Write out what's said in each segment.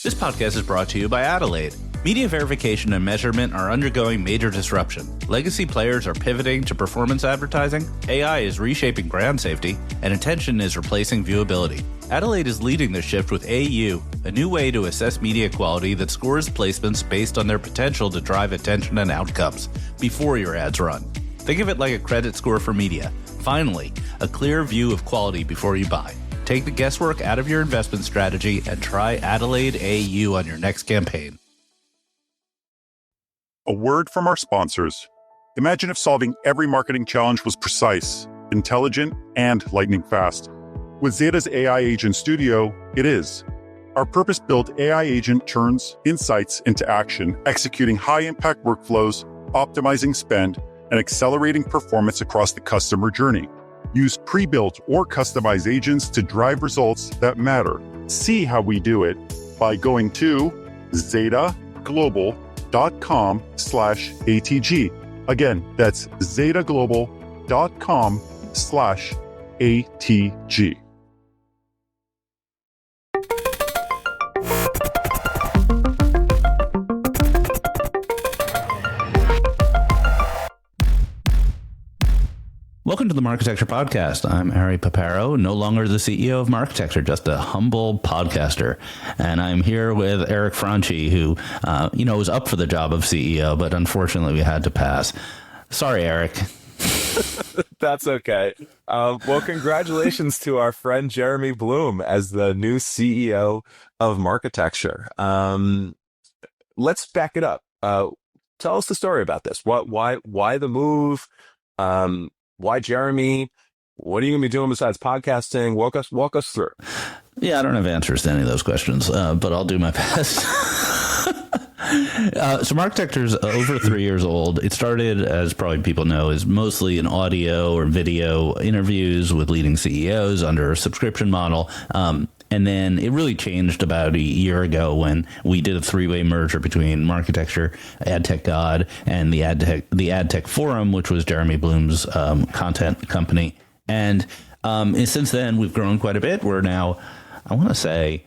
This podcast is brought to you by Adelaide. Media verification and measurement are undergoing major disruption. Legacy players are pivoting to performance advertising, AI is reshaping brand safety, and attention is replacing viewability. Adelaide is leading this shift with AU, a new way to assess media quality that scores placements based on their potential to drive attention and outcomes before your ads run. Think of it like a credit score for media. Finally, a clear view of quality before you buy. Take the guesswork out of your investment strategy and try Adelaide AU on your next campaign. A word from our sponsors. Imagine if solving every marketing challenge was precise, intelligent, and lightning fast. With Zeta's AI Agent Studio, it is. Our purpose-built AI agent turns insights into action, executing high-impact workflows, optimizing spend, and accelerating performance across the customer journey. Use pre-built or customized agents to drive results that matter. See how we do it by going to zetaglobal.com/ATG. Again, that's zetaglobal.com/ATG. Welcome to the Marketecture Podcast. I'm Ari Paparo, no longer the CEO of Marketecture, just a humble podcaster. And I'm here with Eric Franchi, who, was up for the job of CEO, but unfortunately we had to pass. Sorry, Eric. That's okay. Well, congratulations to our friend Jeremy Bloom as the new CEO of Marketecture. Let's back it up. Tell us the story about this. Why the move? Why Jeremy? What are you going to be doing besides podcasting? Walk us through. Yeah, I don't have answers to any of those questions, but I'll do my best. So Marketecture is over 3 years old. It started, as probably people know, as mostly an audio or video interviews with leading CEOs under a subscription model. And then it really changed about a year ago when we did a three-way merger between Marketecture, AdTech God, and the AdTech Forum, which was Jeremy Bloom's content company. And since then, we've grown quite a bit. We're now, I want to say,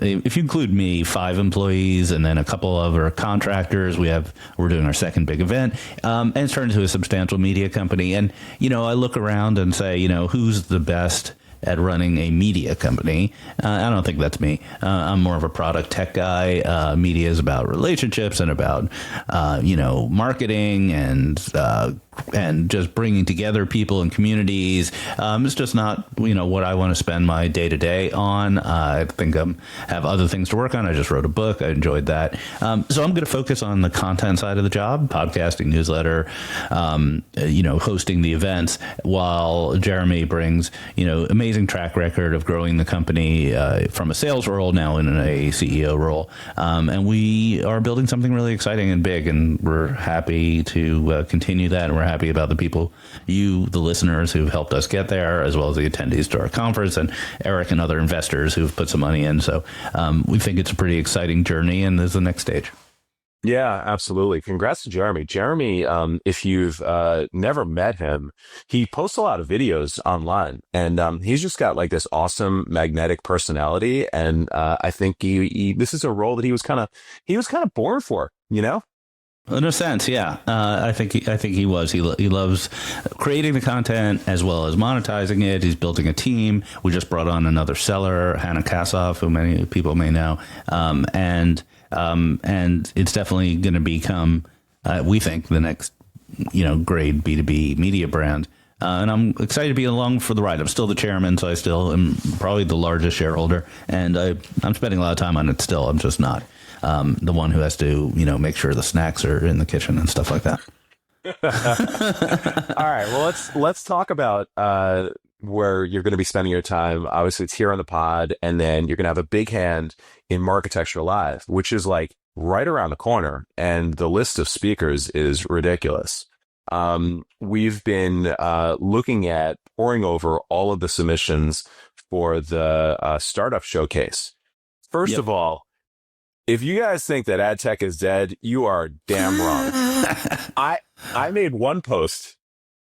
if you include me, 5 employees and then a couple of our contractors, we're doing our second big event, and it's turned into a substantial media company. And, I look around and say, who's the best at running a media company? I don't think that's me. I'm more of a product tech guy. Media is about relationships and about, marketing and just bringing together people and communities. It's just not, what I want to spend my day to day on. I think I have other things to work on. I just wrote a book. I enjoyed that. So I'm going to focus on the content side of the job, podcasting, newsletter, hosting the events, while Jeremy brings, amazing track record of growing the company from a sales role now in a CEO role. And we are building something really exciting and big, and we're happy to continue that. And we're happy about the people, the listeners who've helped us get there, as well as the attendees to our conference, and Eric and other investors who've put some money in. So we think it's a pretty exciting journey, and this is the next stage. Yeah, absolutely. Congrats to Jeremy. Jeremy, if you've never met him, he posts a lot of videos online, and he's just got like this awesome magnetic personality. And I think this is a role that he was kind of born for, In a sense, yeah. I think he was. He loves creating the content as well as monetizing it. He's building a team. We just brought on another seller, Hannah Kassoff, who many people may know, and it's definitely going to become, we think, the next, great B2B media brand. And I'm excited to be along for the ride. I'm still the chairman, so I still am probably the largest shareholder, and I'm spending a lot of time on it still. I'm just not the one who has to, make sure the snacks are in the kitchen and stuff like that. All right. Well, let's talk about where you're going to be spending your time. Obviously, it's here on the pod, and then you're going to have a big hand in Marketecture Live, which is like right around the corner, and the list of speakers is ridiculous. We've been looking at poring over all of the submissions for the startup showcase. First of all, if you guys think that ad tech is dead, you are damn wrong. I made one post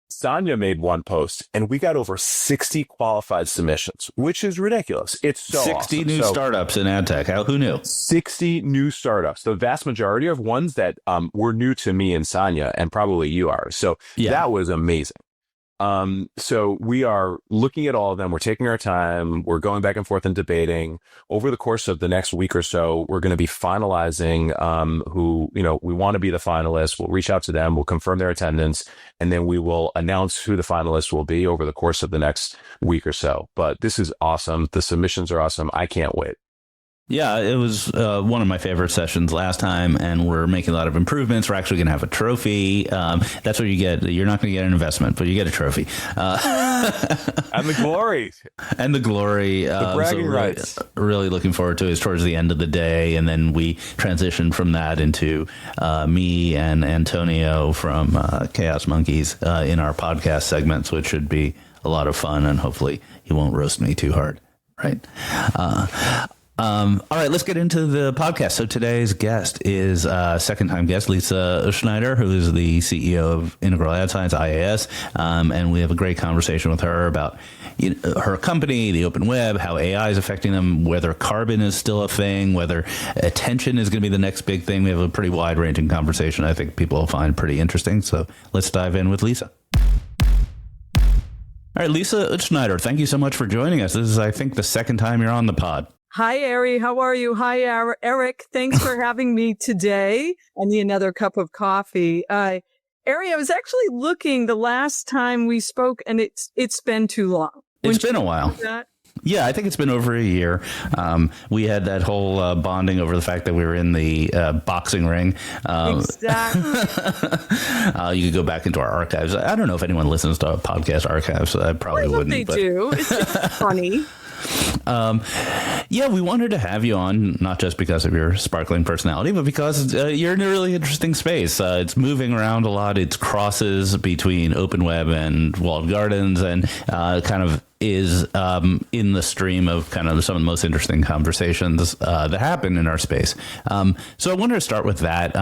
Sonia made one post and we got over 60 qualified submissions, which is ridiculous. It's so 60 awesome. new startups in ad tech. Who knew? 60 new startups. The vast majority of ones that were new to me and Sonia, and probably you are. So that was amazing. So we are looking at all of them. We're taking our time. We're going back and forth and debating. Over the course of the next week or so, we're going to be finalizing who, we want to be the finalists. We'll reach out to them. We'll confirm their attendance, and then we will announce who the finalists will be over the course of the next week or so. But this is awesome. The submissions are awesome. I can't wait. Yeah, it was one of my favorite sessions last time, and we're making a lot of improvements. We're actually going to have a trophy. That's what you get. You're not going to get an investment, but you get a trophy. And the glory. And the glory. The bragging rights. Really looking forward to it. It's towards the end of the day, and then we transition from that into me and Antonio from Chaos Monkeys in our podcast segments, which should be a lot of fun, and hopefully he won't roast me too hard. Right. All right, let's get into the podcast. So today's guest is second-time guest, Lisa Utzschneider, who is the CEO of Integral Ad Science, IAS, and we have a great conversation with her about her company, the open web, how AI is affecting them, whether carbon is still a thing, whether attention is going to be the next big thing. We have a pretty wide-ranging conversation I think people will find pretty interesting. So let's dive in with Lisa. All right, Lisa Utzschneider, thank you so much for joining us. This is, I think, the second time you're on the pod. Hi, Ari. How are you? Hi, Eric. Thanks for having me today. I need another cup of coffee. Ari, I was actually looking the last time we spoke, and it's been too long. It's been a while. Yeah, I think it's been over a year. We had that whole bonding over the fact that we were in the boxing ring. Exactly. You could go back into our archives. I don't know if anyone listens to podcast archives. I probably wouldn't. They do. It's funny. Yeah, we wanted to have you on, not just because of your sparkling personality, but because you're in a really interesting space. It's moving around a lot. It's crosses between open web and walled gardens, and kind of is in the stream of kind of some of the most interesting conversations that happen in our space. So I wanted to start with that.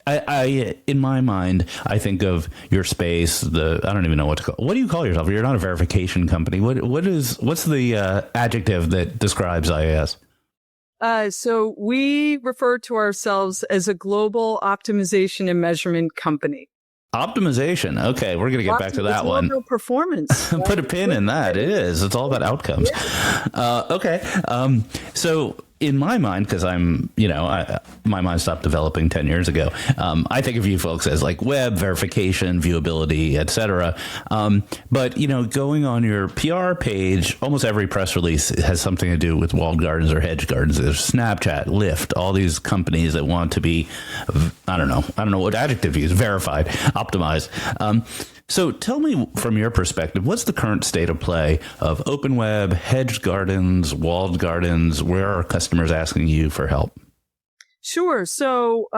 I in my mind, I think of your space. I don't even know what to call. What do you call yourself? You're not a verification company. What's the adjective that describes IAS? So we refer to ourselves as a global optimization and measurement company. Optimization. Okay, we're going to get back to that one. Performance. Put a pin in that. It is. It's all about outcomes. Yeah. Okay. So in my mind, because my mind stopped developing 10 years ago. I think of you folks as like web verification, viewability, etc. But going on your PR page, almost every press release has something to do with walled gardens or hedge gardens. There's Snapchat, Lyft, all these companies that want to be, I don't know what adjective to use, verified, optimized. So tell me from your perspective, what's the current state of play of open web, hedged gardens, walled gardens? Where are customers asking you for help? Sure. So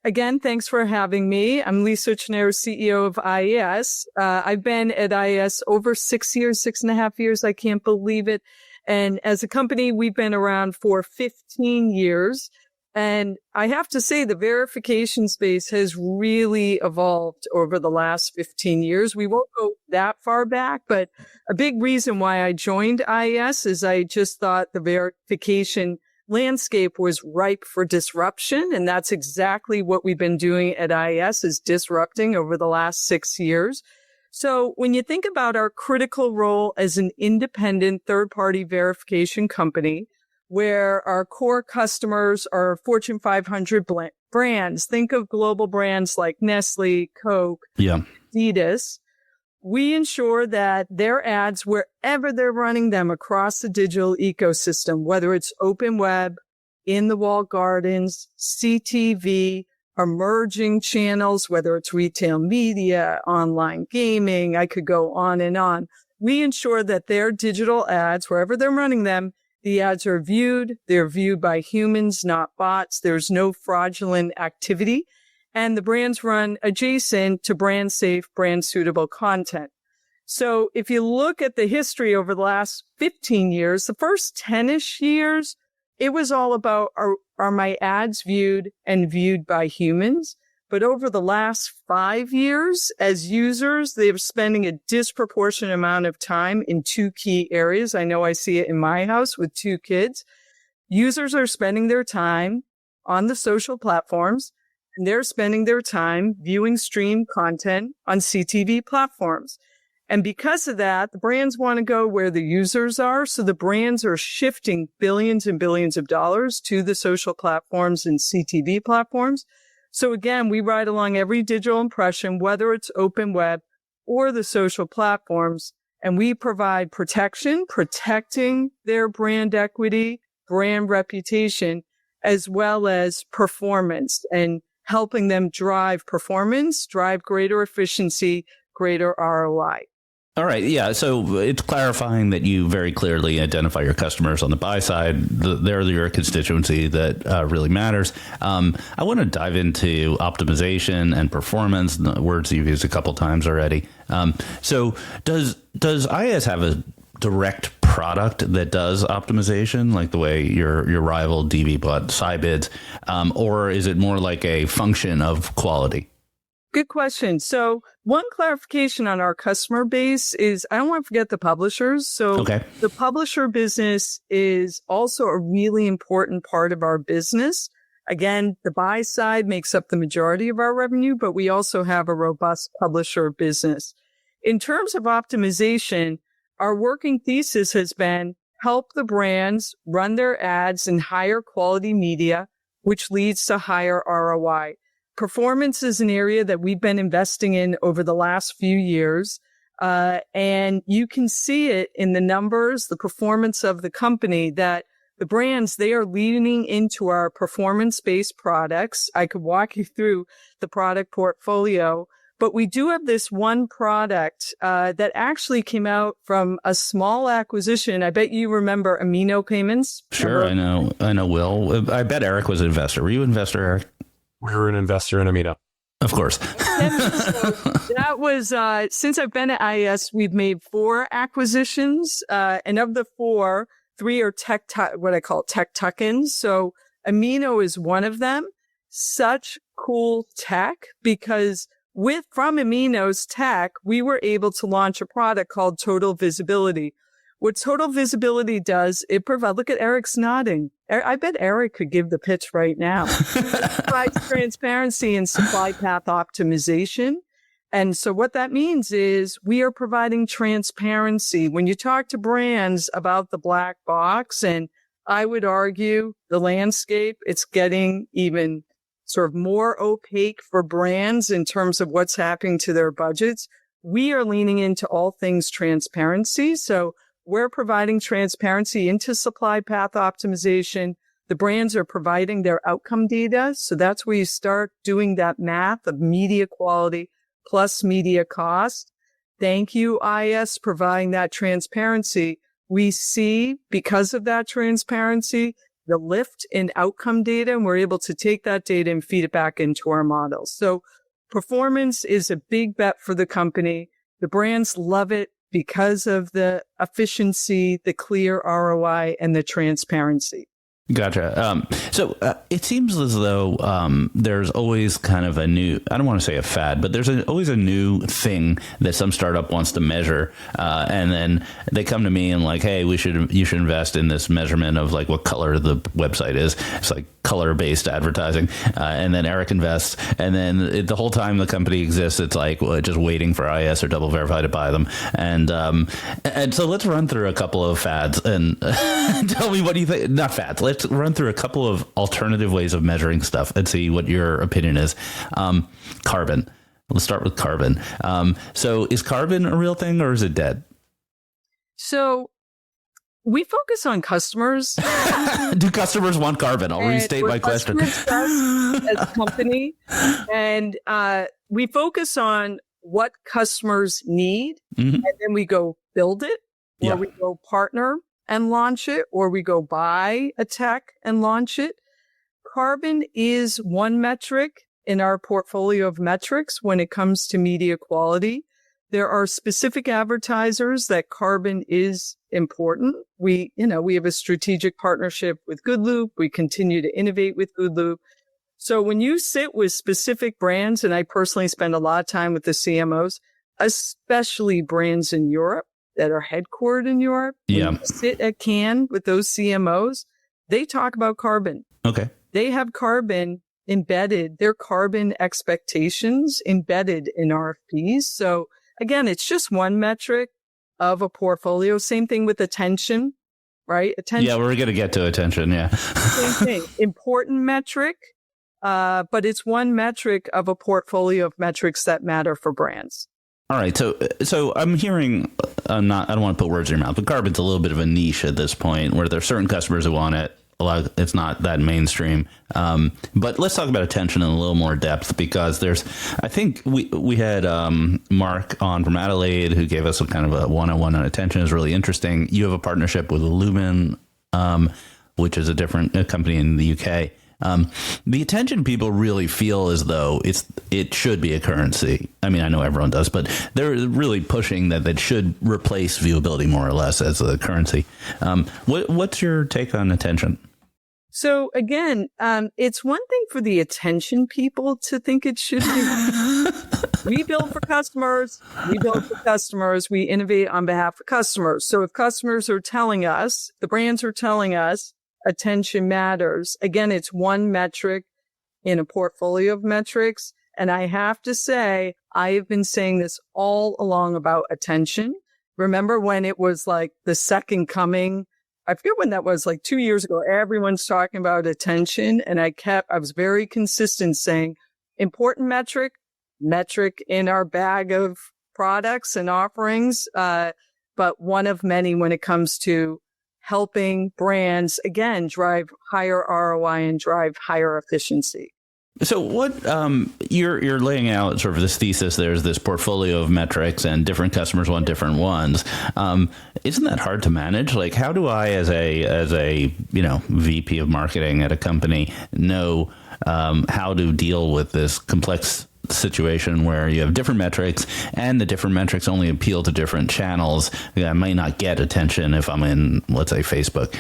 again, thanks for having me. I'm Lisa Utzschneider, CEO of IAS. I've been at IAS over 6.5 years. I can't believe it. And as a company, we've been around for 15 years. And I have to say the verification space has really evolved over the last 15 years. We won't go that far back, but a big reason why I joined IAS is I just thought the verification landscape was ripe for disruption. And that's exactly what we've been doing at IAS, is disrupting over the last 6 years. So when you think about our critical role as an independent third-party verification company, where our core customers are Fortune 500 brands. Think of global brands like Nestle, Coke, Adidas. We ensure that their ads, wherever they're running them across the digital ecosystem, whether it's open web, in the walled gardens, CTV, emerging channels, whether it's retail media, online gaming, I could go on and on. We ensure that their digital ads, wherever they're running them, the ads are viewed. They're viewed by humans, not bots. There's no fraudulent activity. And the brands run adjacent to brand safe, brand suitable content. So if you look at the history over the last 15 years, the first 10-ish years, it was all about are my ads viewed and viewed by humans? But over the last 5 years, as users, they're spending a disproportionate amount of time in two key areas. I know I see it in my house with 2 kids. Users are spending their time on the social platforms, and they're spending their time viewing streamed content on CTV platforms. And because of that, the brands want to go where the users are. So the brands are shifting billions and billions of dollars to the social platforms and CTV platforms. So again, we ride along every digital impression, whether it's open web or the social platforms, and we provide protection, protecting their brand equity, brand reputation, as well as performance, and helping them drive performance, drive greater efficiency, greater ROI. All right. Yeah. So it's clarifying that you very clearly identify your customers on the buy side. They're your constituency that really matters. I want to dive into optimization and performance, words you've used a couple times already. So does IAS have a direct product that does optimization, like the way your rival DV bought Sybids, or is it more like a function of quality? Good question. So one clarification on our customer base is I don't want to forget the publishers. So The publisher business is also a really important part of our business. Again, the buy side makes up the majority of our revenue, but we also have a robust publisher business. In terms of optimization, our working thesis has been help the brands run their ads in higher quality media, which leads to higher ROI. Performance is an area that we've been investing in over the last few years. And you can see it in the numbers, the performance of the company, that the brands, they are leaning into our performance-based products. I could walk you through the product portfolio, but we do have this one product that actually came out from a small acquisition. I bet you remember Amino Payments. Sure, I know, Will. I bet Eric was an investor. Were you an investor, Eric? We were an investor in Amino. Of course. That was, since I've been at IAS, we've made 4 acquisitions. And of the 4, 3 are what I call tech tuck-ins. So Amino is one of them. Such cool tech, because from Amino's tech, we were able to launch a product called Total Visibility. What Total Visibility does, it provides, look at Eric's nodding. I bet Eric could give the pitch right now. It provides transparency and supply path optimization. And so what that means is we are providing transparency. When you talk to brands about the black box, and I would argue the landscape, it's getting even sort of more opaque for brands in terms of what's happening to their budgets. We are leaning into all things transparency. So we're providing transparency into supply path optimization. The brands are providing their outcome data. So that's where you start doing that math of media quality plus media cost. Thank you, IAS, providing that transparency. We see, because of that transparency, the lift in outcome data, and we're able to take that data and feed it back into our models. So performance is a big bet for the company. The brands love it because of the efficiency, the clear ROI, and the transparency. Gotcha. So it seems as though there's always kind of a new, I don't want to say a fad, but there's always a new thing that some startup wants to measure. And then they come to me and like, hey, you should invest in this measurement of like what color the website is. It's like color-based advertising. And then Eric invests. And then the whole time the company exists, it's like just waiting for IS or Double Verify to buy them. And so let's run through a couple of fads and tell me what you think. Not fads. Let's run through a couple of alternative ways of measuring stuff and see what your opinion is. Carbon. Let's start with carbon. So is carbon a real thing or is it dead? So we focus on customers. Do customers want carbon? I'll restate my question. As a company, and we focus on what customers need, and then we go build it, or we go partner and launch it, or we go buy a tech and launch it. Carbon is one metric in our portfolio of metrics when it comes to media quality. There are specific advertisers that carbon is important. We have a strategic partnership with Good Loop. We continue to innovate with Good Loop. So when you sit with specific brands, and I personally spend a lot of time with the CMOs, especially brands in Europe that are headquartered in Europe, Yeah. when you sit at Cannes with those CMOs, they talk about carbon. Okay. They have carbon embedded, their carbon expectations embedded in RFPs. So again, it's just one metric of a portfolio. Same thing with attention, right? Attention. Yeah, we're going to get to attention. Yeah. Same thing. Important metric, but it's one metric of a portfolio of metrics that matter for brands. All right. So I'm hearing, I don't want to put words in your mouth, but carbon's a little bit of a niche at this point where there are certain customers who want it. It's not that mainstream. But let's talk about attention in a little more depth, because I think we had Mark on from Adelaide who gave us a kind of a 101 on attention. Is really interesting. You have a partnership with Lumen, which is a different company in the UK. The attention people really feel as though it should be a currency. I mean, I know everyone does, but they're really pushing that should replace viewability more or less as a currency. What's your take on attention? So again, it's one thing for the attention people to think it should be. We build for customers. We innovate on behalf of customers. So if customers are telling us, the brands are telling us, attention matters. Again, it's one metric in a portfolio of metrics. And I have to say, I have been saying this all along about attention. Remember when it was like the second coming? I forget when that was, like 2 years ago. Everyone's talking about attention. And I was very consistent saying important metric in our bag of products and offerings, but one of many when it comes to helping brands, again, drive higher ROI and drive higher efficiency. So what you're laying out sort of this thesis, there's this portfolio of metrics and different customers want different ones. Isn't that hard to manage? Like, how do I, as a VP of marketing at a company, know how to deal with this complex situation where you have different metrics and the different metrics only appeal to different channels? I might not get attention if I'm in, let's say, Facebook.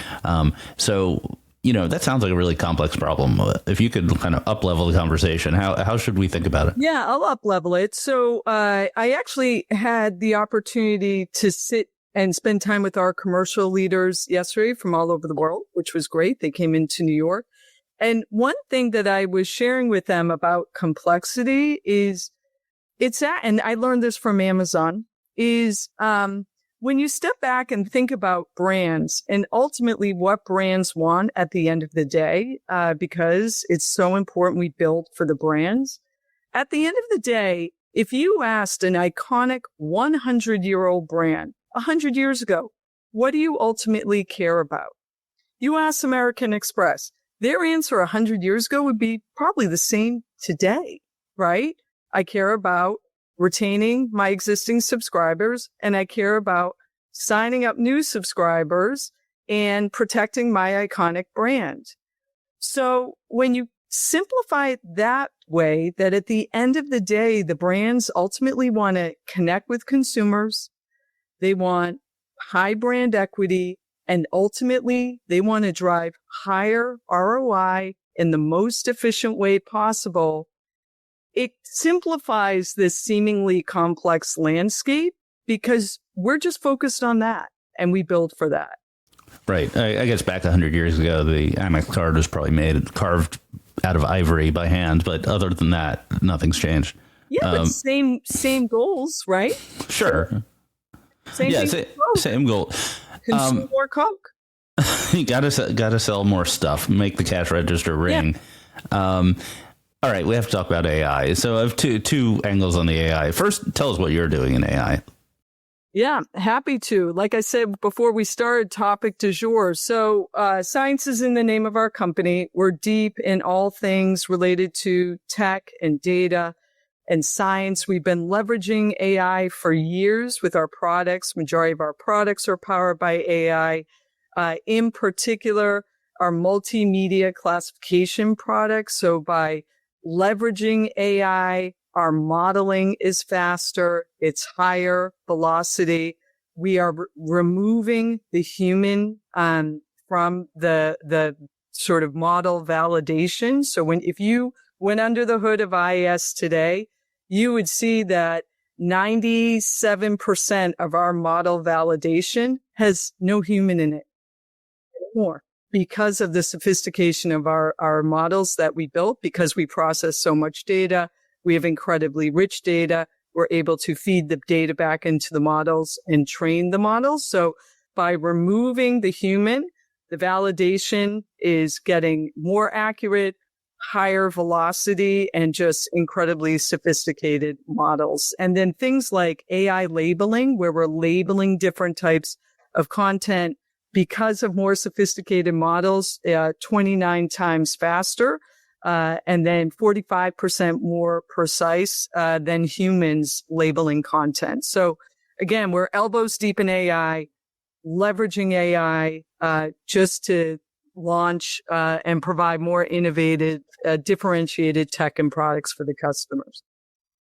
That sounds like a really complex problem. If you could kind of up-level the conversation, how should we think about it? Yeah, I'll up-level it. So I actually had the opportunity to sit and spend time with our commercial leaders yesterday from all over the world, which was great. They came into New York. And one thing that I was sharing with them about complexity is and I learned this from Amazon, is when you step back and think about brands and ultimately what brands want at the end of the day, because it's so important we build for the brands. At the end of the day, if you asked an iconic 100-year-old brand 100 years ago, what do you ultimately care about? You ask American Express, their answer 100 years ago would be probably the same today, right? I care about retaining my existing subscribers, and I care about signing up new subscribers and protecting my iconic brand. So when you simplify it that way, that at the end of the day, the brands ultimately want to connect with consumers, they want high brand equity, and ultimately they want to drive higher ROI in the most efficient way possible. It simplifies this seemingly complex landscape because we're just focused on that and we build for that. Right. I guess back 100 years ago, the Amex card was probably carved out of ivory by hand. But other than that, nothing's changed. Yeah, but same goals, right? Sure. Same goal. Consume more Coke. You gotta sell more stuff. Make the cash register ring. Yeah. All right, we have to talk about AI. So I have two angles on the AI. First, tell us what you're doing in AI. Yeah, happy to. Like I said before we started, topic du jour. So science is in the name of our company. We're deep in all things related to tech and data and science. We've been leveraging AI for years with our products. Majority of our products are powered by AI. In particular, our multimedia classification products. So by leveraging AI, our modeling is faster. It's higher velocity. We are removing the human from the sort of model validation. So if you went under the hood of IAS today, you would see that 97% of our model validation has no human in it anymore because of the sophistication of our models that we built, because we process so much data. We have incredibly rich data. We're able to feed the data back into the models and train the models. So by removing the human, the validation is getting more accurate, higher velocity, and just incredibly sophisticated models. And then things like AI labeling, where we're labeling different types of content because of more sophisticated models, 29 times faster, and then 45% more precise than humans labeling content. So again, we're elbows deep in AI, leveraging AI just to launch and provide more innovative, differentiated tech and products for the customers.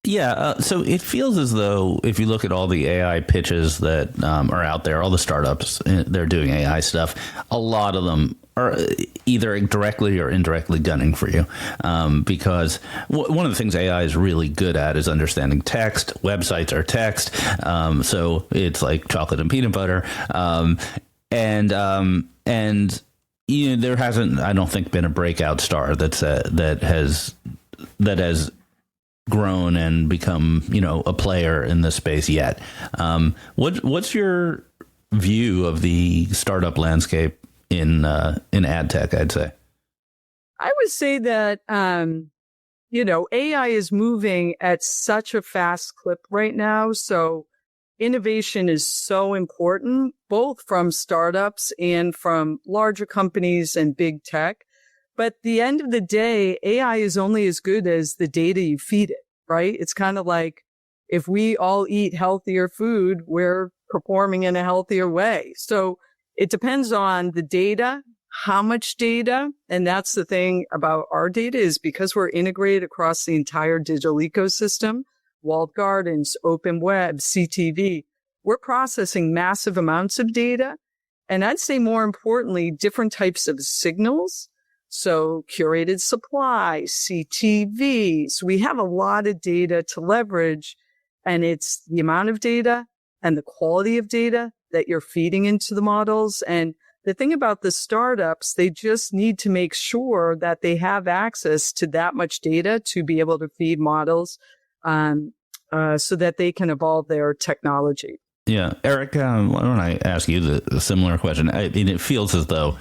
Yeah, so it feels as though if you look at all the AI pitches that are out there, all the startups, they're doing AI stuff, a lot of them are either directly or indirectly gunning for you. Because one of the things AI is really good at is understanding text. Websites are text. So it's like chocolate and peanut butter. And you know, there hasn't, I don't think, been a breakout star that has grown and become, you know, a player in this space yet. What's your view of the startup landscape in ad tech? I'd say I would say that you know, AI is moving at such a fast clip right now. So innovation is so important, both from startups and from larger companies and big tech. But at the end of the day, AI is only as good as the data you feed it, right? It's kind of like if we all eat healthier food, we're performing in a healthier way. So it depends on the data, how much data. And that's the thing about our data, is because we're integrated across the entire digital ecosystem, walled gardens, open web, CTV, we're processing massive amounts of data. And I'd say more importantly, different types of signals. So curated supply, CTVs, we have a lot of data to leverage, and it's the amount of data and the quality of data that you're feeding into the models. And the thing about the startups, they just need to make sure that they have access to that much data to be able to feed models so that they can evolve their technology. Yeah. Eric, why don't I ask you the similar question? I mean, it feels as though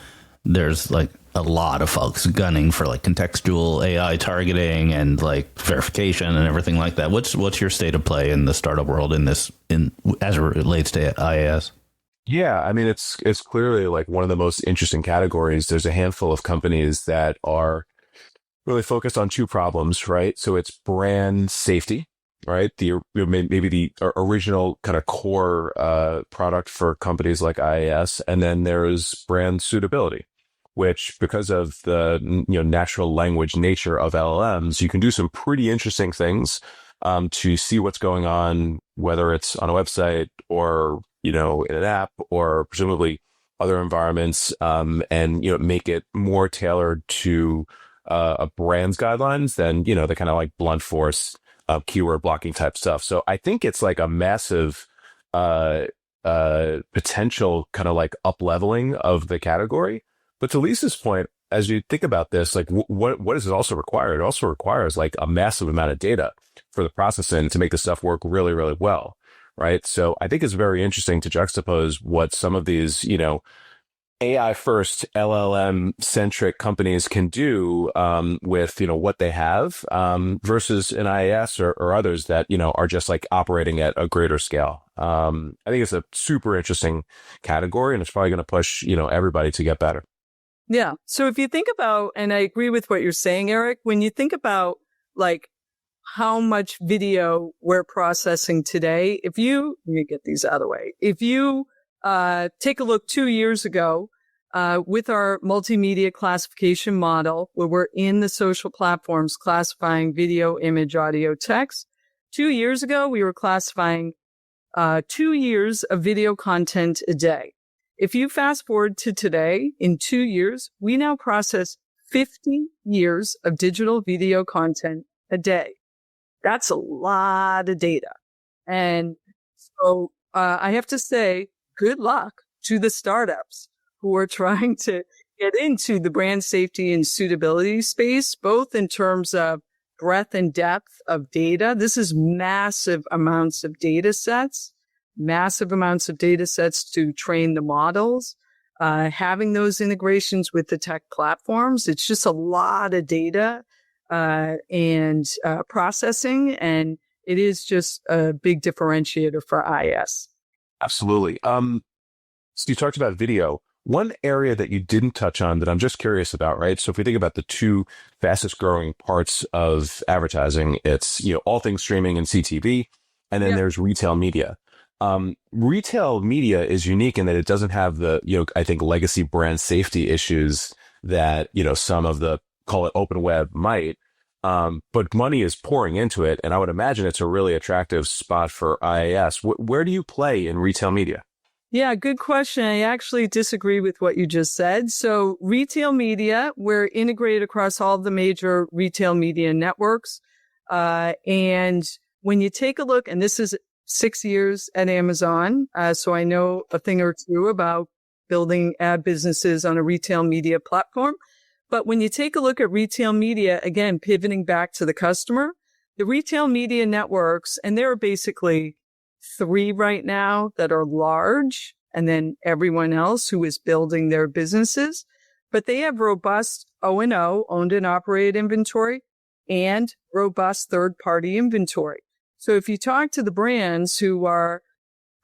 there's like a lot of folks gunning for like contextual AI targeting and like verification and everything like that. What's your state of play in the startup world as it relates to IAS? Yeah, I mean, it's clearly like one of the most interesting categories. There's a handful of companies that are really focused on two problems, right? So it's brand safety, right? Maybe the original kind of core product for companies like IAS, and then there's brand suitability, which, because of the natural language nature of LLMs, you can do some pretty interesting things to see what's going on, whether it's on a website or in an app or presumably other environments, and make it more tailored to a brand's guidelines than the kind of like blunt force keyword blocking type stuff. So I think it's like a massive potential kind of like up leveling of the category. But to Lisa's point, as you think about this, like what does it also require? It also requires like a massive amount of data for the processing to make the stuff work really, really well. Right. So I think it's very interesting to juxtapose what some of these, AI first LLM centric companies can do with, what they have versus an IAS or others that, are just like operating at a greater scale. I think it's a super interesting category, and it's probably going to push, everybody to get better. Yeah. So if you think about, and I agree with what you're saying, Eric, when you think about like how much video we're processing today, let me get these out of the way. If you take a look 2 years ago with our multimedia classification model, where we're in the social platforms classifying video, image, audio, text, 2 years ago, we were classifying 2 years of video content a day. if you fast forward to today, in 2 years, we now process 50 years of digital video content a day. That's a lot of data. And so I have to say, good luck to the startups who are trying to get into the brand safety and suitability space, both in terms of breadth and depth of data. This is massive amounts of data sets to train the models, having those integrations with the tech platforms. It's just a lot of data and processing, and it is just a big differentiator for IAS. Absolutely. So you talked about video. One area that you didn't touch on that I'm just curious about, right? So if we think about the two fastest growing parts of advertising, it's, all things streaming and CTV, and then there's retail media. Retail media is unique in that it doesn't have the, I think legacy brand safety issues that, some of the, call it open web might. But money is pouring into it. And I would imagine it's a really attractive spot for IAS. Where do you play in retail media? Yeah, good question. I actually disagree with what you just said. So retail media, we're integrated across all the major retail media networks. And when you take a look, and this is 6 years at Amazon, so I know a thing or two about building ad businesses on a retail media platform. But when you take a look at retail media, again, pivoting back to the customer, the retail media networks, and there are basically 3 right now that are large, and then everyone else who is building their businesses. But they have robust O&O, owned and operated inventory, and robust third-party inventory. So if you talk to the brands who are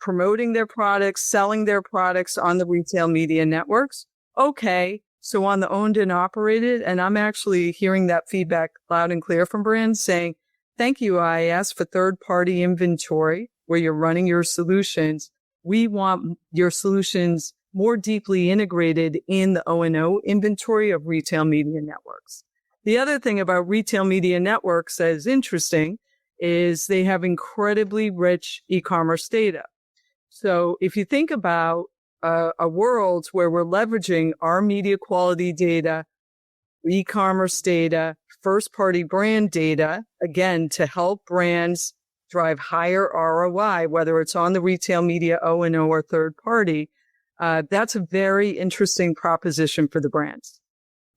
promoting their products, selling their products on the retail media networks, okay, so on the owned and operated, and I'm actually hearing that feedback loud and clear from brands saying, thank you, IAS, for third-party inventory where you're running your solutions. We want your solutions more deeply integrated in the O&O inventory of retail media networks. The other thing about retail media networks that is interesting is they have incredibly rich e-commerce data. So if you think about a world where we're leveraging our media quality data, e-commerce data, first-party brand data, again, to help brands drive higher ROI, whether it's on the retail media O&O or third party, that's a very interesting proposition for the brands.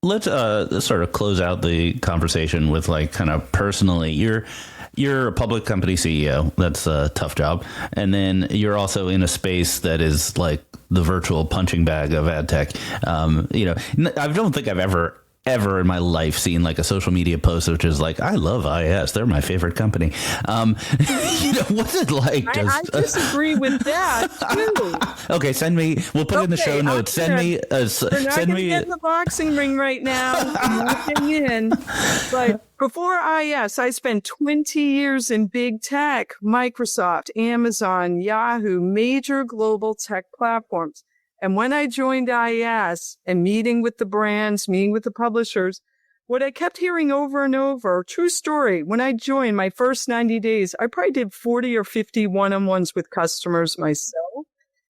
Let's sort of close out the conversation with kind of personally, you're a public company CEO. That's a tough job. And then you're also in a space that is like the virtual punching bag of ad tech. I don't think I've ever in my life seen like a social media post which is like, I love IAS, they're my favorite company. What's it like? I disagree with that too. Okay, we'll put it in the show notes. We're not gonna get in the boxing ring right now. I'm not getting in. But before IAS, I spent 20 years in big tech, Microsoft, Amazon, Yahoo, major global tech platforms. And when I joined IAS and meeting with the brands, meeting with the publishers, what I kept hearing over and over, true story, when I joined my first 90 days, I probably did 40 or 50 one-on-ones with customers myself.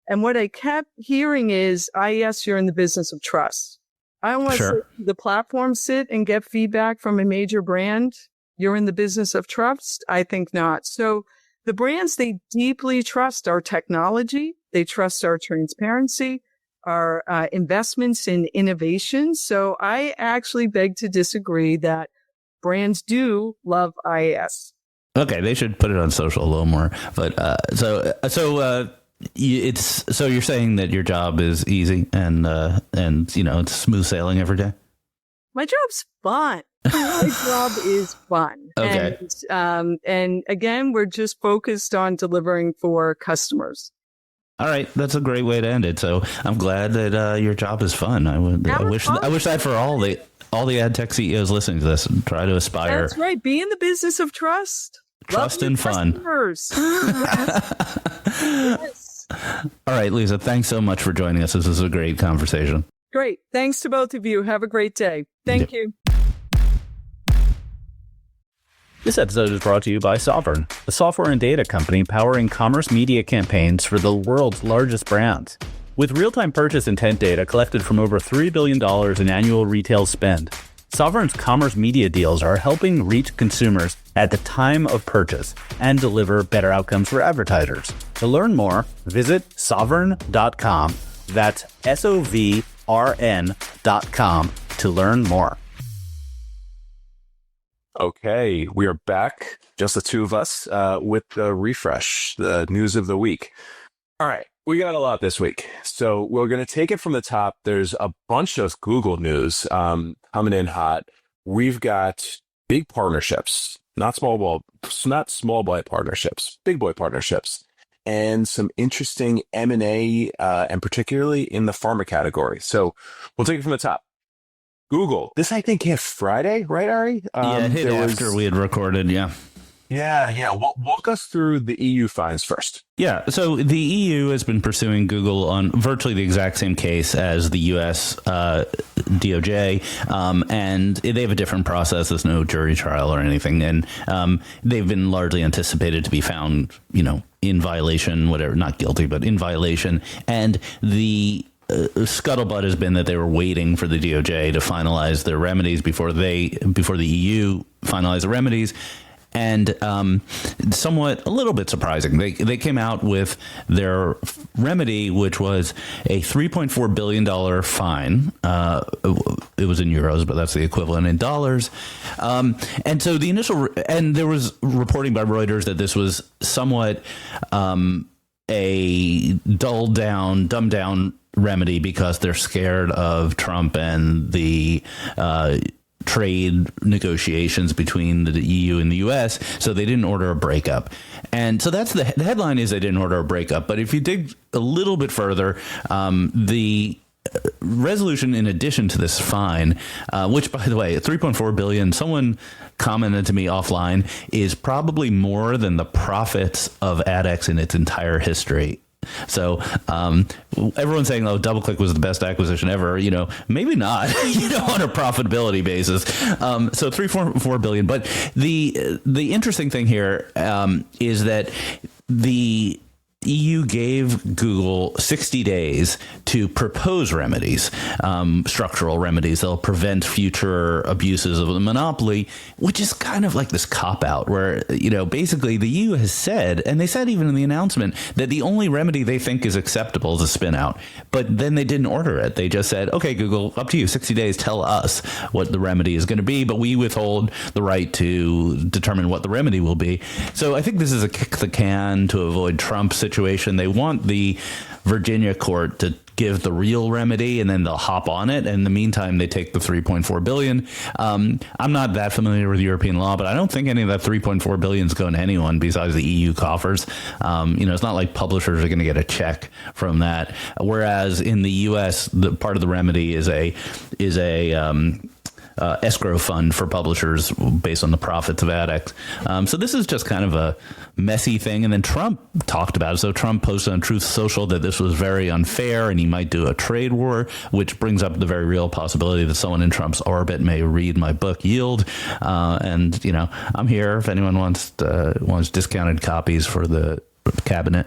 And what I kept hearing is, IAS, you're in the business of trust. I don't want to see the platform sit and get feedback from a major brand. You're in the business of trust? I think not. So the brands, they deeply trust our technology. They trust our transparency, our investments in innovation. So I actually beg to disagree that brands do love IAS. Okay, they should put it on social a little more. But so you're saying that your job is easy and it's smooth sailing every day? My job's fun. My job is fun. Okay. And again, we're just focused on delivering for customers. All right, that's a great way to end it. So I'm glad that your job is fun. I wish that for all the ad tech CEOs listening to this and try to aspire. That's right. Be in the business of trust. Trust and fun. Yes. All right, Lisa, thanks so much for joining us. This is a great conversation. Great. Thanks to both of you. Have a great day. Thank you. This episode is brought to you by Sovereign, a software and data company powering commerce media campaigns for the world's largest brands. With real-time purchase intent data collected from over $3 billion in annual retail spend, Sovereign's commerce media deals are helping reach consumers at the time of purchase and deliver better outcomes for advertisers. To learn more, visit sovereign.com. That's SOVRN.com to learn more. Okay, we are back, just the two of us, with the refresh, the news of the week. All right, we got a lot this week, so we're going to take it from the top. There's a bunch of Google news coming in hot. We've got big partnerships, not small boy partnerships, big boy partnerships, and some interesting M&A, and particularly in the pharma category. So we'll take it from the top. Google. This, I think, hit Friday, right, Ari? It hit after we had recorded, yeah. Yeah. Walk us through the EU fines first. Yeah, so the EU has been pursuing Google on virtually the exact same case as the U.S. DOJ, and they have a different process. There's no jury trial or anything, and they've been largely anticipated to be found, in violation, whatever, not guilty, but in violation. And the scuttlebutt has been that they were waiting for the DOJ to finalize their remedies before the EU finalized the remedies. And a little bit surprising, they came out with their remedy, which was a $3.4 billion fine. It was in euros, but that's the equivalent in dollars. And so the initial, and there was reporting by Reuters that this was somewhat a dumbed down remedy because they're scared of Trump and the trade negotiations between the EU and the US, so they didn't order a breakup. And so that's the headline is they didn't order a breakup. But if you dig a little bit further, the resolution, in addition to this fine, which, by the way, at $3.4 billion, someone commented to me offline, is probably more than the profits of AdX in its entire history. So everyone's saying, "Oh, DoubleClick was the best acquisition ever." Maybe not. On a profitability basis. So $3.4 billion. But the interesting thing here is that the EU gave Google 60 days to propose remedies, structural remedies. They'll prevent future abuses of the monopoly, which is kind of like this cop-out where, basically the EU has said, and they said even in the announcement, that the only remedy they think is acceptable is a spin-out. But then they didn't order it. They just said, okay, Google, up to you, 60 days, tell us what the remedy is going to be, but we withhold the right to determine what the remedy will be. So I think this is a kick the can to avoid Trump's situation. They want the Virginia court to give the real remedy, and then they'll hop on it. And in the meantime, they take the $3.4 billion. I'm not that familiar with European law, but I don't think any of that $3.4 billion is going to anyone besides the EU coffers. It's not like publishers are going to get a check from that. Whereas in the US, the part of the remedy is a escrow fund for publishers based on the profits of AdX. So this is just kind of a messy thing. And then Trump talked about it. So Trump posted on Truth Social that this was very unfair and he might do a trade war, which brings up the very real possibility that someone in Trump's orbit may read my book, Yield. And, I'm here if anyone wants discounted copies for the cabinet.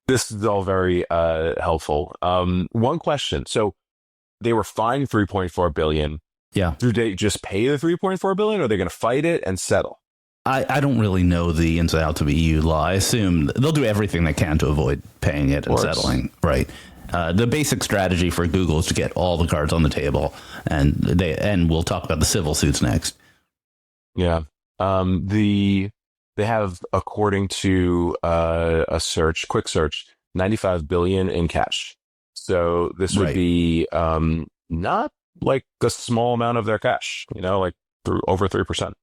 This is all very helpful. One question. So they were fined $3.4 billion. Yeah. Do they just pay the $3.4 billion, or are they going to fight it and settle? I don't really know the ins and outs of EU law. I assume they'll do everything they can to avoid paying it and settling. Right. The basic strategy for Google is to get all the cards on the table, and we'll talk about the civil suits next. Yeah. They have, according to a quick search, $95 billion in cash. So this would be not like a small amount of their cash, like over 3%.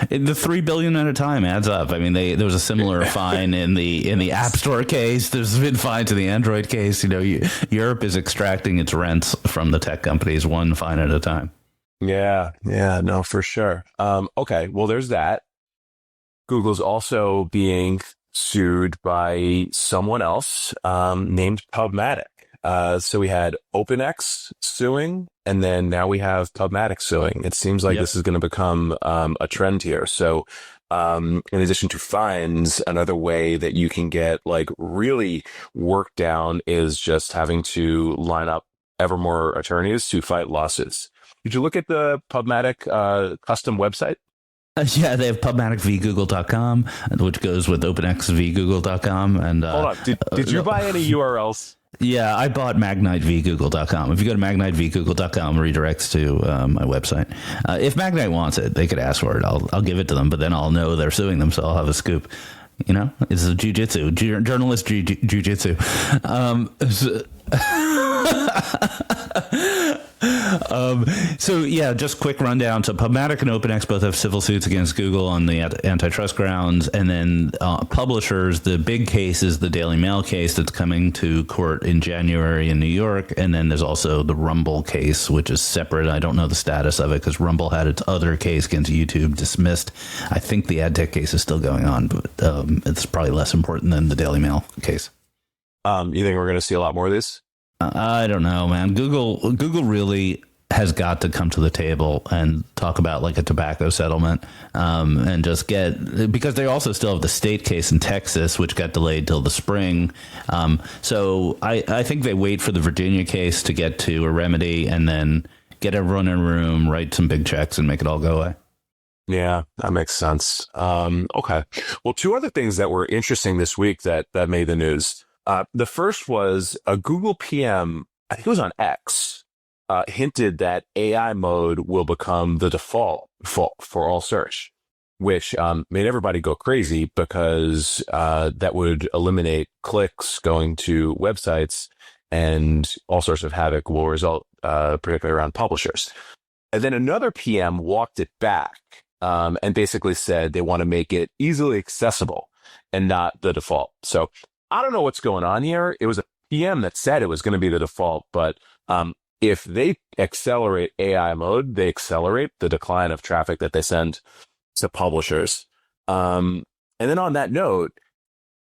The $3 billion at a time adds up. I mean, there was a similar fine in the App Store case. There's been fines in the Android case. Europe is extracting its rents from the tech companies one fine at a time. Yeah, no, for sure. Okay, well, there's that. Google's also being sued by someone else named PubMatic. So we had OpenX suing, and then now we have PubMatic suing. It seems like this is going to become a trend here. So In addition to fines, another way that you can get like really worked down is just having to line up ever more attorneys to fight lawsuits. Did you look at the Pubmatic custom website? Yeah, they have pubmaticvgoogle.com, which goes with openxvgoogle.com. And Hold on, did you buy any URLs? Yeah, I bought magnitevgoogle.com. If you go to magnitevgoogle.com, it redirects to my website. If Magnite wants it, they could ask for it. I'll give it to them, but then I'll know they're suing them, so I'll have a scoop. You know, it's a jujitsu, journalist jujitsu. So yeah, just quick rundown. So Pubmatic and OpenX both have civil suits against Google on the antitrust grounds, and then publishers. The big case is the Daily Mail case that's coming to court in January in New York, and then there's also the Rumble case, which is separate. I don't know the status of it because Rumble had its other case against YouTube dismissed. I think the ad tech case is still going on, but it's probably less important than the Daily Mail case. You think we're going to see a lot more of this? I don't know, man. Google really has got to come to the table and talk about like a tobacco settlement, and just because they also still have the state case in Texas, which got delayed till the spring. So I think they wait for the Virginia case to get to a remedy and then get everyone in a room, write some big checks and make it all go away. Yeah, that makes sense. Okay. Well, two other things that were interesting this week that made the news. The first was a Google PM, I think it was on X, hinted that AI mode will become the default for all search, which made everybody go crazy because that would eliminate clicks going to websites, and all sorts of havoc will result, particularly around publishers. And then another PM walked it back and basically said they want to make it easily accessible and not the default. So I don't know what's going on here. It was a PM that said it was going to be the default, but if they accelerate AI mode, they accelerate the decline of traffic that they send to publishers. And then on that note,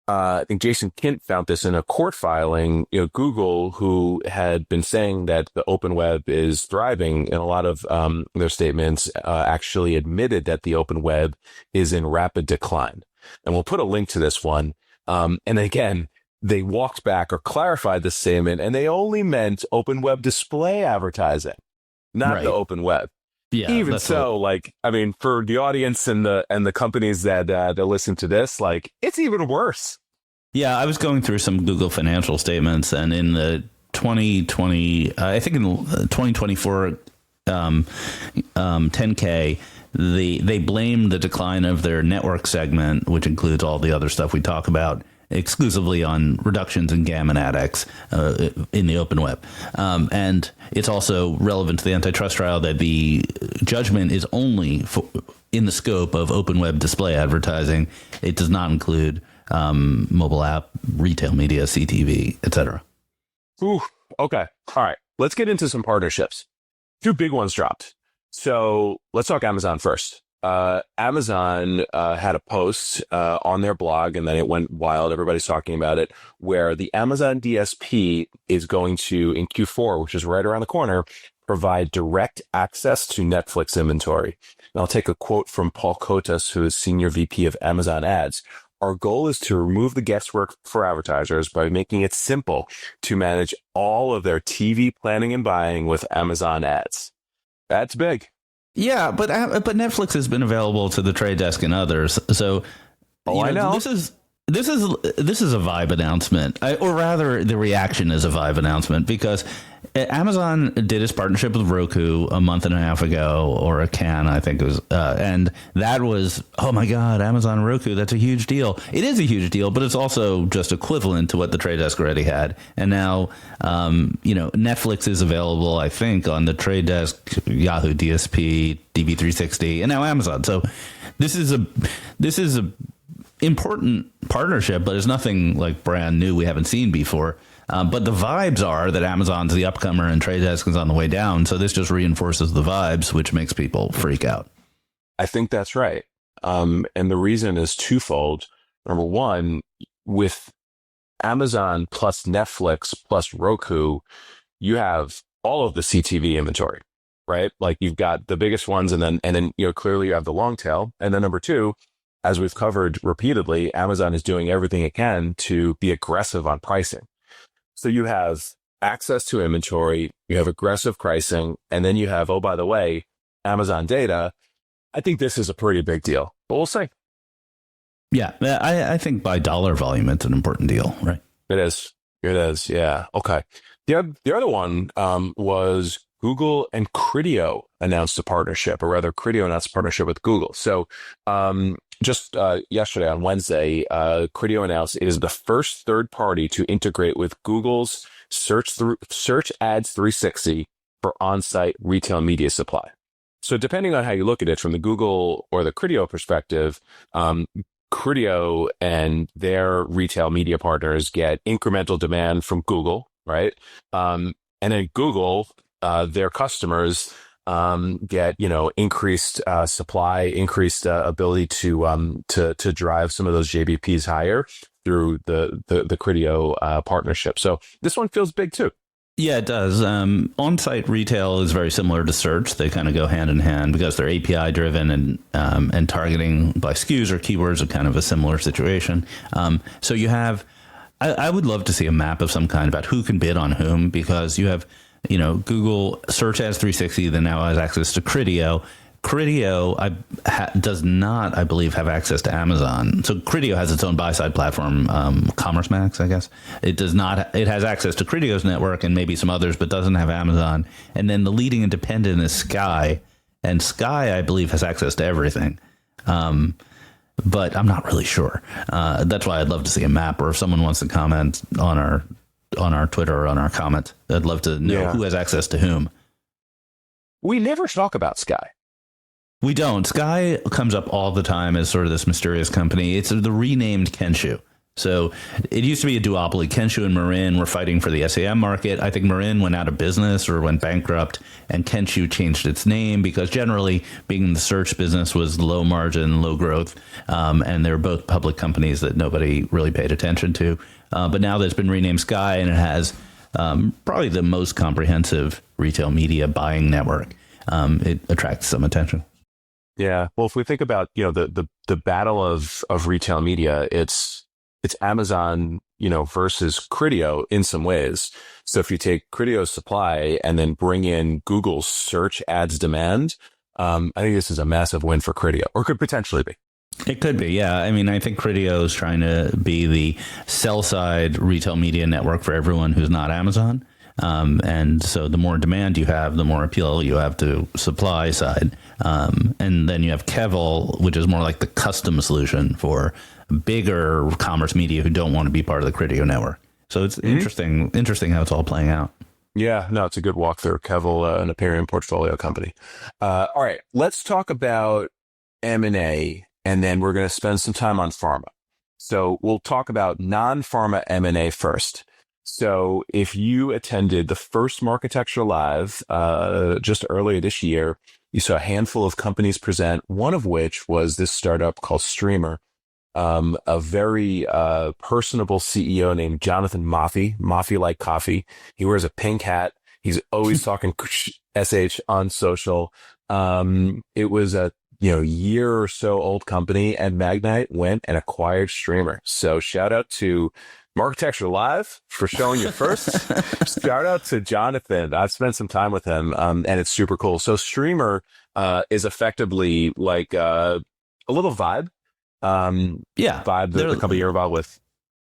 I think Jason Kint found this in a court filing. Google, who had been saying that the open web is thriving in a lot of their statements, actually admitted that the open web is in rapid decline. And we'll put a link to this one. And again, they walked back or clarified the statement, and they only meant open web display advertising, not the open web. Yeah. Even so, for the audience and the companies that listen to this, it's even worse. Yeah, I was going through some Google financial statements, and in the 2020, I think in the 2024 10K, they blame the decline of their network segment, which includes all the other stuff we talk about, exclusively on reductions in GAM and ADX in the open web. And it's also relevant to the antitrust trial that the judgment is only in the scope of open web display advertising. It does not include mobile app, retail media, CTV, etc. Ooh, okay. All right. Let's get into some partnerships. Two big ones dropped. So let's talk Amazon first. Amazon had a post on their blog, and then it went wild. Everybody's talking about it, where the Amazon DSP is going to, in Q4, which is right around the corner, provide direct access to Netflix inventory. And I'll take a quote from Paul Kotas, who is Senior VP of Amazon Ads. Our goal is to remove the guesswork for advertisers by making it simple to manage all of their TV planning and buying with Amazon Ads. That's big. Yeah, but Netflix has been available to the Trade Desk and others. So, I know. This is a Vibe announcement, or rather, the reaction is a Vibe announcement, because Amazon did its partnership with Roku a month and a half ago, or a can, I think it was, and that was, oh my God, Amazon and Roku, that's a huge deal. It is a huge deal, but it's also just equivalent to what the Trade Desk already had. And now, Netflix is available, I think, on the Trade Desk, Yahoo DSP, DV360, and now Amazon. So this is a important partnership, but it's nothing like brand new we haven't seen before. But the vibes are that Amazon's the upcomer and Trade Desk is on the way down. So this just reinforces the vibes, which makes people freak out. I think that's right. And the reason is twofold. Number one, with Amazon plus Netflix plus Roku, you have all of the CTV inventory, right? Like you've got the biggest ones, and then clearly you have the long tail. And then number two, as we've covered repeatedly, Amazon is doing everything it can to be aggressive on pricing. So you have access to inventory, you have aggressive pricing, and then you have, oh, by the way, Amazon data. I think this is a pretty big deal, but we'll see. Yeah, I think by dollar volume, it's an important deal, right? It is. It is. Yeah. Okay. The other one was Google and Criteo announced a partnership, or rather, Criteo announced a partnership with Google. So just yesterday on Wednesday, Criteo announced it is the first third party to integrate with Google's Search Ads 360 for on-site retail media supply. So depending on how you look at it, from the Google or the Criteo perspective, Criteo and their retail media partners get incremental demand from Google, right? And then Google, their customers get, increased supply, increased ability to drive some of those JBPs higher through the Criteo partnership. So this one feels big too. Yeah, it does. On-site retail is very similar to search. They kind of go hand in hand because they're API driven, and targeting by SKUs or keywords are kind of a similar situation. So you have, I would love to see a map of some kind about who can bid on whom, because you have, Google Search Ads 360 that now has access to Criteo. Criteo does not, I believe, have access to Amazon. So Criteo has its own buy-side platform, Commerce Max, I guess. It does not. It has access to Criteo's network and maybe some others, but doesn't have Amazon. And then the leading independent is Sky, and Sky, I believe, has access to everything. But I'm not really sure. That's why I'd love to see a map, or if someone wants to comment on our Twitter or on our comment, I'd love to know who has access to whom. We never talk about Sky. We don't. Sky comes up all the time as sort of this mysterious company. It's the renamed Kensho. So it used to be a duopoly. Kensho and Marin were fighting for the SAM market. I think Marin went out of business or went bankrupt, and Kensho changed its name because generally being in the search business was low margin, low growth, and they were both public companies that nobody really paid attention to. But now that's been renamed Sky, and it has probably the most comprehensive retail media buying network. It attracts some attention. Yeah. Well, if we think about, the battle of retail media, it's Amazon, versus Criteo in some ways. So if you take Criteo's supply and then bring in Google's search ads demand, I think this is a massive win for Criteo, or could potentially be. It could be, yeah. I mean, I think Criteo is trying to be the sell-side retail media network for everyone who's not Amazon. And so the more demand you have, the more appeal you have to supply side. And then you have Kevel, which is more like the custom solution for bigger commerce media who don't want to be part of the Criteo network. So it's interesting how it's all playing out. Yeah, no, it's a good walkthrough. Kevel, an Aperion portfolio company. All right, let's talk about M&A, and then we're going to spend some time on pharma. So we'll talk about non-pharma M&A first. So if you attended the first Marketecture Live just earlier this year, you saw a handful of companies present, one of which was this startup called Streamer, a very personable CEO named Jonathan Moffey like coffee. He wears a pink hat. He's always talking SH on social. It was a year or so old company, and Magnite went and acquired Streamer. So shout out to Marketecture Live for showing you first. Shout out to Jonathan. I've spent some time with him, and it's super cool. So Streamer is effectively like a little Vibe. Vibe, the company you're involved with.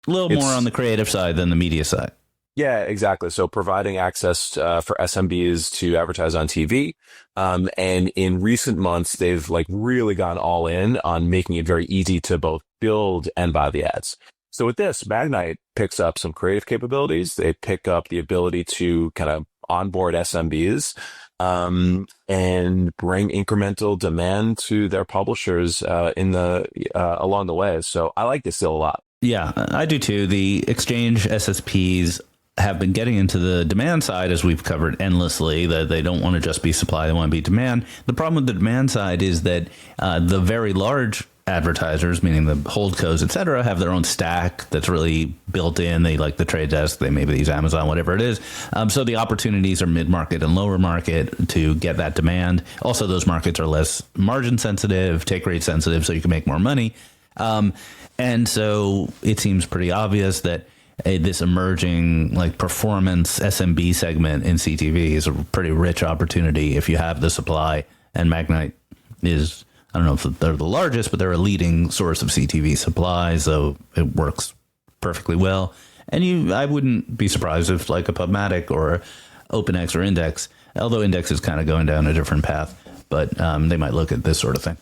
A little more on the creative side than the media side. Yeah, exactly. So providing access for SMBs to advertise on TV. And in recent months, they've really gone all in on making it very easy to both build and buy the ads. So with this, Magnite picks up some creative capabilities. They pick up the ability to kind of onboard SMBs and bring incremental demand to their publishers along the way. So I like this deal a lot. Yeah, I do too. The exchange SSPs have been getting into the demand side, as we've covered endlessly, that they don't want to just be supply, they want to be demand. The problem with the demand side is that the very large advertisers, meaning the holdcos, et cetera, have their own stack that's really built in. They like the Trade Desk, they maybe use Amazon, whatever it is. So the opportunities are mid-market and lower market to get that demand. Also, those markets are less margin sensitive, take rate sensitive, so you can make more money. And so it seems pretty obvious that this emerging like performance SMB segment in CTV is a pretty rich opportunity if you have the supply. And Magnite is, I don't know if they're the largest, but they're a leading source of CTV supply, so it works perfectly well. And I wouldn't be surprised if like a PubMatic or OpenX or Index, although Index is kind of going down a different path, but they might look at this sort of thing.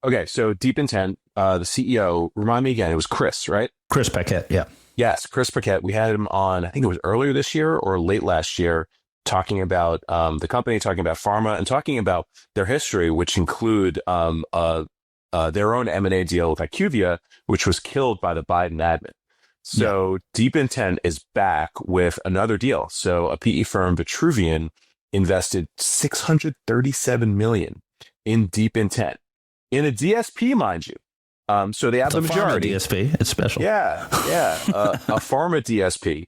Okay, so Deep Intent, the CEO, remind me again, it was Chris, right? Chris Paquette, yeah. Yes, Chris Paquette. We had him on, I think it was earlier this year or late last year, talking about the company, talking about pharma, and talking about their history, which include their own M&A deal with IQVIA, which was killed by the Biden admin. So Deep Intent is back with another deal. So a PE firm, Vitruvian, invested $637 million in Deep Intent. In a DSP, mind you. So they have the majority. DSP, it's special. Yeah. A pharma DSP.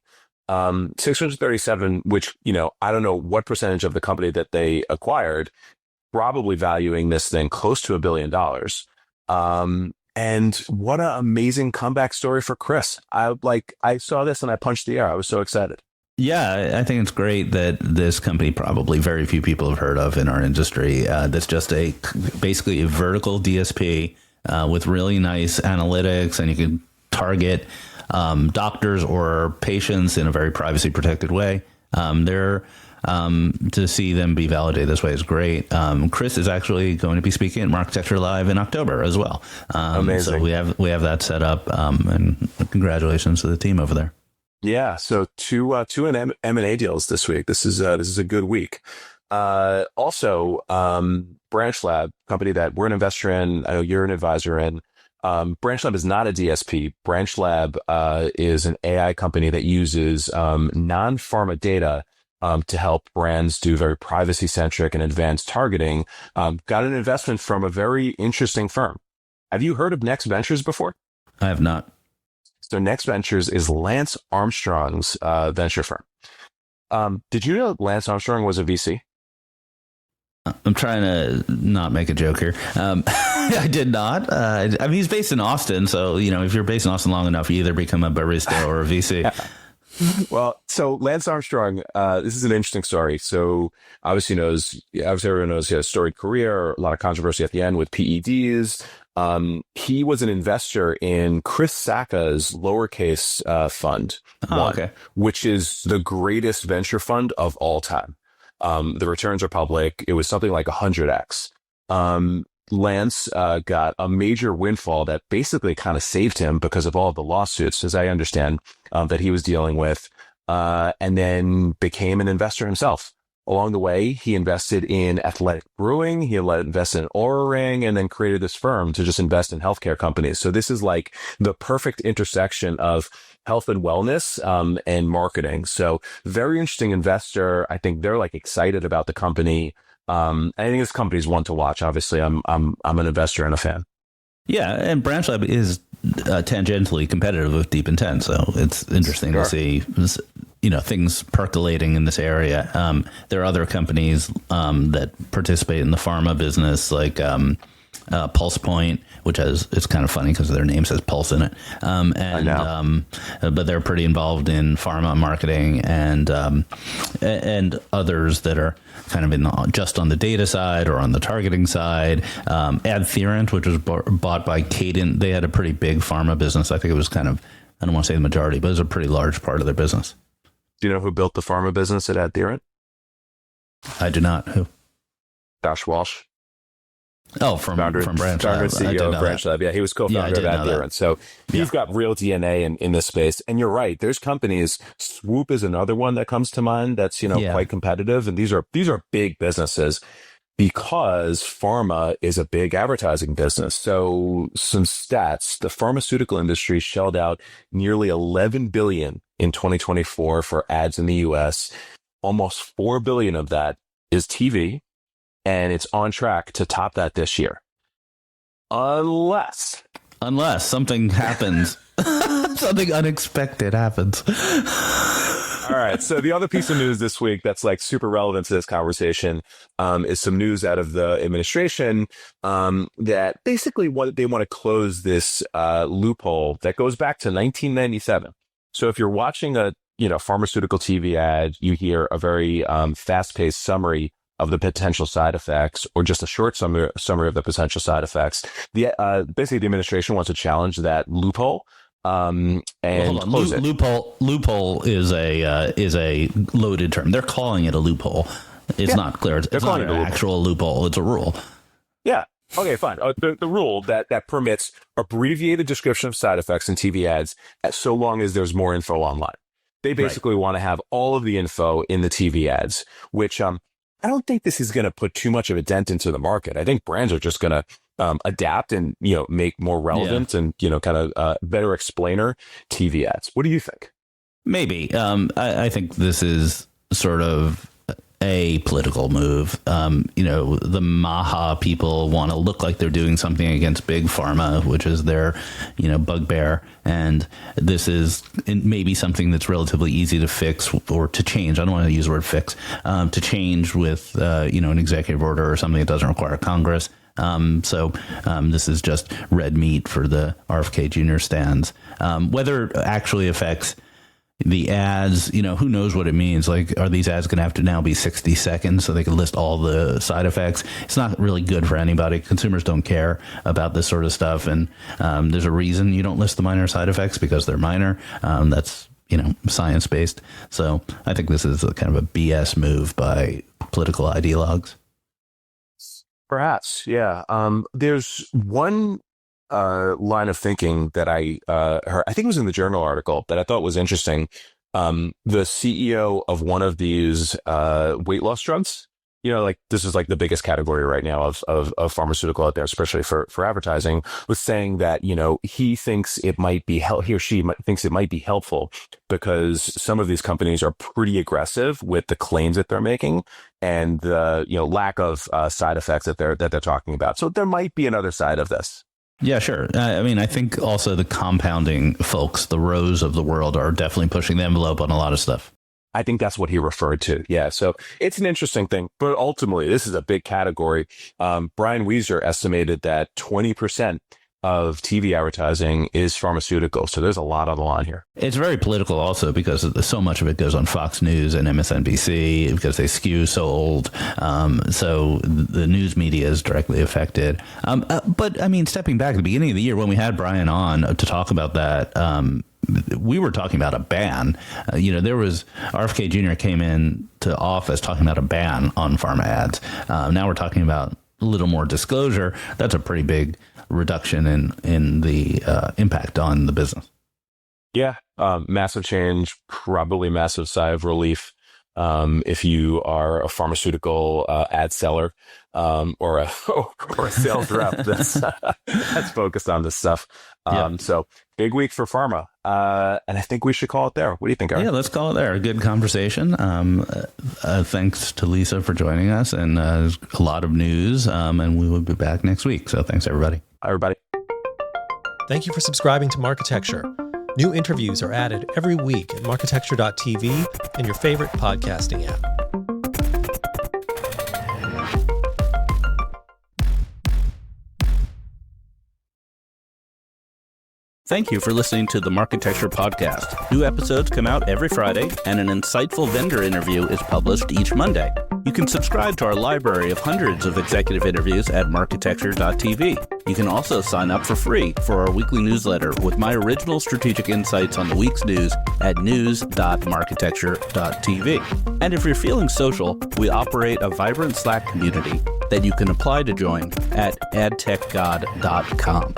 637, which, I don't know what percentage of the company that they acquired, probably valuing this thing close to $1 billion. And what an amazing comeback story for Chris. I saw this and I punched the air. I was so excited. Yeah, I think it's great that this company probably very few people have heard of in our industry. That's just basically a vertical DSP with really nice analytics, and you can target doctors or patients in a very privacy protected way. To see them be validated this way is great. Chris is actually going to be speaking at Marketecture Live in October as well. Amazing. So we have that set up, and congratulations to the team over there. Yeah. So two M&A deals this week. This is a good week. Also, Branch Lab, company that we're an investor in. I know you're an advisor in. Branch Lab is not a DSP. Branch Lab is an AI company that uses non-pharma data to help brands do very privacy-centric and advanced targeting. Got an investment from a very interesting firm. Have you heard of Next Ventures before? I have not. So Next Ventures is Lance Armstrong's venture firm. Did you know Lance Armstrong was a VC? I'm trying to not make a joke here. I did not. I mean, he's based in Austin. So, if you're based in Austin long enough, you either become a barista or a VC. Well, so Lance Armstrong, this is an interesting story. So obviously everyone knows he had a storied career, a lot of controversy at the end with PEDs. He was an investor in Chris Sacca's lowercase fund, which is the greatest venture fund of all time. The returns are public. It was something like 100x. Lance got a major windfall that basically kind of saved him because of all of the lawsuits, as I understand, that he was dealing with, and then became an investor himself. Along the way, he invested in Athletic Brewing, he invested in Oura Ring, and then created this firm to just invest in healthcare companies. So this is like the perfect intersection of health and wellness and marketing. So very interesting investor. I think they're excited about the company. I think this company's one to watch. Obviously, I'm an investor and a fan. Yeah, and Branch Lab is tangentially competitive with Deep Intent, so it's interesting to see things percolating in this area. There are other companies that participate in the pharma business, like Pulse Point, which it's kind of funny because their name says Pulse in it, but they're pretty involved in pharma marketing and others that are kind of just on the data side or on the targeting side. AdTheorent, which was bought by Cadent, they had a pretty big pharma business. I think it was I don't want to say the majority, but it was a pretty large part of their business. Do you know who built the pharma business at AdTheorent? I do not. Who? Josh Walsh. Oh, from Branch Lab. Founder and CEO of Branch Lab. Yeah, he was co-founder of AdTheorent. So he's got real DNA in this space. And you're right. There's companies. Swoop is another one that comes to mind that's, quite competitive. And these are big businesses because pharma is a big advertising business. So some stats, the pharmaceutical industry shelled out nearly $11 billion in 2024 for ads in the US. Almost $4 billion of that is TV. And it's on track to top that this year. Unless something happens. Something unexpected happens. All right. So the other piece of news this week that's like super relevant to this conversation is some news out of the administration that basically they want to close this loophole that goes back to 1997. So if you're watching a pharmaceutical TV ad, you hear a very fast-paced summary of the potential side effects, or just a short summary of the potential side effects. Basically, the administration wants to challenge that loophole. And close it. Loophole is a loaded term. They're calling it a loophole. It's not clear. It's not an actual loophole. It's a rule. Yeah. Okay, fine. The rule that permits abbreviated description of side effects in TV ads so long as there's more info online. They basically want to have all of the info in the TV ads, which I don't think this is going to put too much of a dent into the market. I think brands are just going to adapt and, make more relevant and, kind of better explainer TV ads. What do you think? Maybe. I think this is sort of a political move. The MAHA people want to look like they're doing something against big pharma, which is their, bugbear. And this is maybe something that's relatively easy to fix or to change. I don't want to use the word fix, to change with, an executive order or something that doesn't require Congress. So this is just red meat for the RFK Jr. stands. Whether it actually affects the ads, who knows what it means? Like, are these ads going to have to now be 60 seconds so they can list all the side effects? It's not really good for anybody. Consumers don't care about this sort of stuff. And there's a reason you don't list the minor side effects, because they're minor. That's, science-based. So I think this is a kind of a BS move by political ideologues. Perhaps, yeah. There's one line of thinking that I heard, I think it was in the Journal article, that I thought was interesting. The CEO of one of these weight loss drugs, this is like the biggest category right now of pharmaceutical out there, especially for advertising, was saying that, he thinks it might be he or she thinks it might be helpful because some of these companies are pretty aggressive with the claims that they're making and the, lack of side effects that they're talking about. So there might be another side of this. Yeah, sure. I think also the compounding folks, the Rows of the world, are definitely pushing the envelope on a lot of stuff. I think that's what he referred to. Yeah. So it's an interesting thing, but ultimately this is a big category. Brian Weiser estimated that 20% of TV advertising is pharmaceutical. So there's a lot on the line here. It's very political also, because so much of it goes on Fox News and MSNBC because they skew so old. So the news media is directly affected. But stepping back at the beginning of the year when we had Brian on to talk about that, we were talking about a ban. There was RFK Jr. came in to office talking about a ban on pharma ads. Now we're talking about a little more disclosure. That's a pretty big reduction in the impact on the business. Yeah, massive change, probably massive sigh of relief if you are a pharmaceutical ad seller or a sales rep that's focused on this stuff. So big week for pharma, and I think we should call it there. What do you think, Eric? Yeah, let's call it there. A good conversation. Thanks to Lisa for joining us, and a lot of news, and we will be back next week. So thanks, everybody. Bye, everybody. Thank you for subscribing to Marketecture. New interviews are added every week at marketecture.tv and your favorite podcasting app. Thank you for listening to the Marketecture podcast. New episodes come out every Friday, and an insightful vendor interview is published each Monday. You can subscribe to our library of hundreds of executive interviews at marketecture.tv. You can also sign up for free for our weekly newsletter with my original strategic insights on the week's news at news.marketecture.tv. And if you're feeling social, we operate a vibrant Slack community that you can apply to join at adtechgod.com.